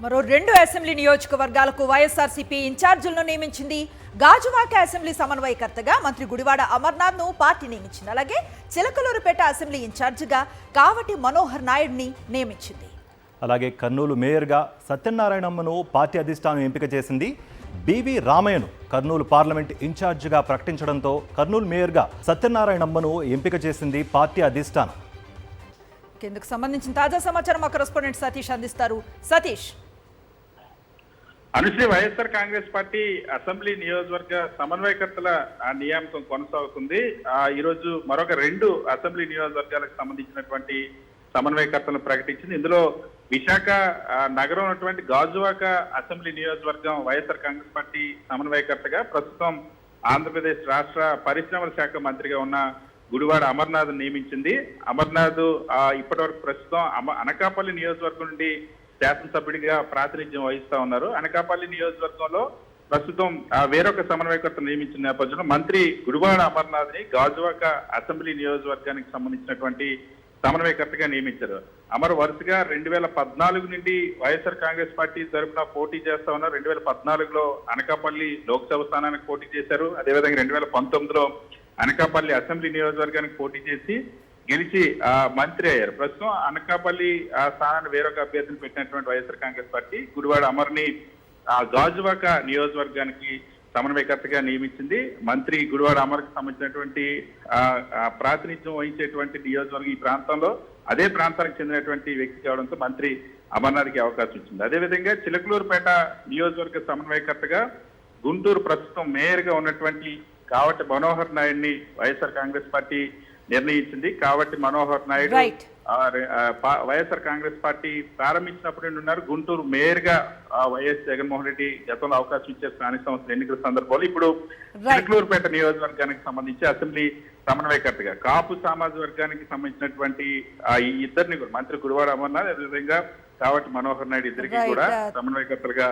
మరో 2 అసెంబ్లీ నియోజకవర్గాలకు వైఎస్ఆర్సీపీ ఇన్ఛార్జీలను నియమించింది. గాజువాక అసెంబ్లీ సమన్వయకర్తగా మంత్రి గుడివాడ అమర్నాథ్ను పార్టీ నియమించింది. అలాగే చిలకలూరుపేట అసెంబ్లీ ఇన్ఛార్జిగా కావటి మనోహర్ నాయుడిని నియమించింది. అలాగే కర్నూలు మేయర్గా సత్యనారాయణమ్మను పార్టీ అధిష్టానం ఎంపిక చేసింది. బివి రామయ్యను కర్నూలు పార్లమెంట్ ఇన్ఛార్జిగా ప్రకటించడంతో కర్నూలు మేయర్గా సత్యనారాయణమ్మను ఎంపిక చేసింది పార్టీ అధిష్టానం. ఇందుకు సంబంధించిన తాజా సమాచారం మా కరెస్పాండెంట్ సతీష్ అందిస్తారు. సతీష్, అనుశ్రీ, వైఎస్ఆర్ కాంగ్రెస్ పార్టీ అసెంబ్లీ నియోజకవర్గ సమన్వయకర్తల నియామకం కొనసాగుతుంది. ఈ రోజు మరొక 2 అసెంబ్లీ నియోజకవర్గాలకు సంబంధించినటువంటి సమన్వయకర్తలను ప్రకటించింది. ఇందులో విశాఖ నగరం ఉన్నటువంటి గాజువాక అసెంబ్లీ నియోజకవర్గం వైఎస్ఆర్ కాంగ్రెస్ పార్టీ సమన్వయకర్తగా ప్రస్తుతం ఆంధ్రప్రదేశ్ రాష్ట్ర పరిశ్రమల శాఖ మంత్రిగా ఉన్న గుడివాడ అమర్నాథ్ నియమించింది. అమర్నాథ్ ఇప్పటివరకు ప్రస్తుతం అనకాపల్లి నియోజకవర్గం నుండి శాసనసభ్యుడిగా ప్రాతినిధ్యం వహిస్తా ఉన్నారు. అనకాపల్లి నియోజకవర్గంలో ప్రస్తుతం వేరొక సమన్వయకర్త నియమించిన నేపథ్యంలో మంత్రి గుడివాడ అమర్నాథ్ ని గాజువాక అసెంబ్లీ నియోజకవర్గానికి సంబంధించినటువంటి సమన్వయకర్తగా నియమించారు. అమర్ వరుసగా 2014 నుండి వైఎస్ఆర్ కాంగ్రెస్ పార్టీ తరఫున పోటీ చేస్తా ఉన్నారు. 2014లో అనకాపల్లి లోక్సభ స్థానానికి పోటీ చేశారు. అదేవిధంగా 2019లో అనకాపల్లి అసెంబ్లీ నియోజకవర్గానికి పోటీ చేసి గెలిచి మంత్రి అయ్యారు. ప్రస్తుతం అనకాపల్లి స్థానాన్ని వేరొక అభ్యర్థిని పెట్టినటువంటి వైఎస్ఆర్ కాంగ్రెస్ పార్టీ గుడివాడ అమర్ని గాజువాక నియోజకవర్గానికి సమన్వయకర్తగా నియమించింది. మంత్రి గుడివాడ అమర్కి సంబంధించినటువంటి ప్రాతినిధ్యం వహించేటువంటి నియోజకవర్గం ఈ ప్రాంతంలో అదే ప్రాంతానికి చెందినటువంటి వ్యక్తి కావడంతో మంత్రి అమర్నాథ్కి అవకాశం ఇచ్చింది. అదేవిధంగా చిలకలూరుపేట నియోజకవర్గ సమన్వయకర్తగా గుంటూరు ప్రస్తుతం మేయర్గా ఉన్నటువంటి కావటి మనోహర్ నాయుడిని వైఎస్ఆర్ కాంగ్రెస్ పార్టీ నిర్ణయించింది. కావటి మనోహర్ నాయుడు వైఎస్ఆర్ కాంగ్రెస్ పార్టీ ప్రారంభించినప్పుడు నుండి ఉన్నారు. గుంటూరు మేయర్ గా వైఎస్ జగన్మోహన్ రెడ్డి గతంలో అవకాశం ఇచ్చే స్థానిక సంస్థల ఎన్నికల సందర్భంలో ఇప్పుడు చిలకలూరుపేట నియోజకవర్గానికి సంబంధించి అసెంబ్లీ సమన్వయకర్తగా కాపు సామాజిక వర్గానికి సంబంధించినటువంటి ఈ ఇద్దరిని మంత్రి గుడివాడ అమర్నాథ్ అదేవిధంగా కావటి మనోహర్ నాయుడు ఇద్దరికి కూడా సమన్వయకర్తలుగా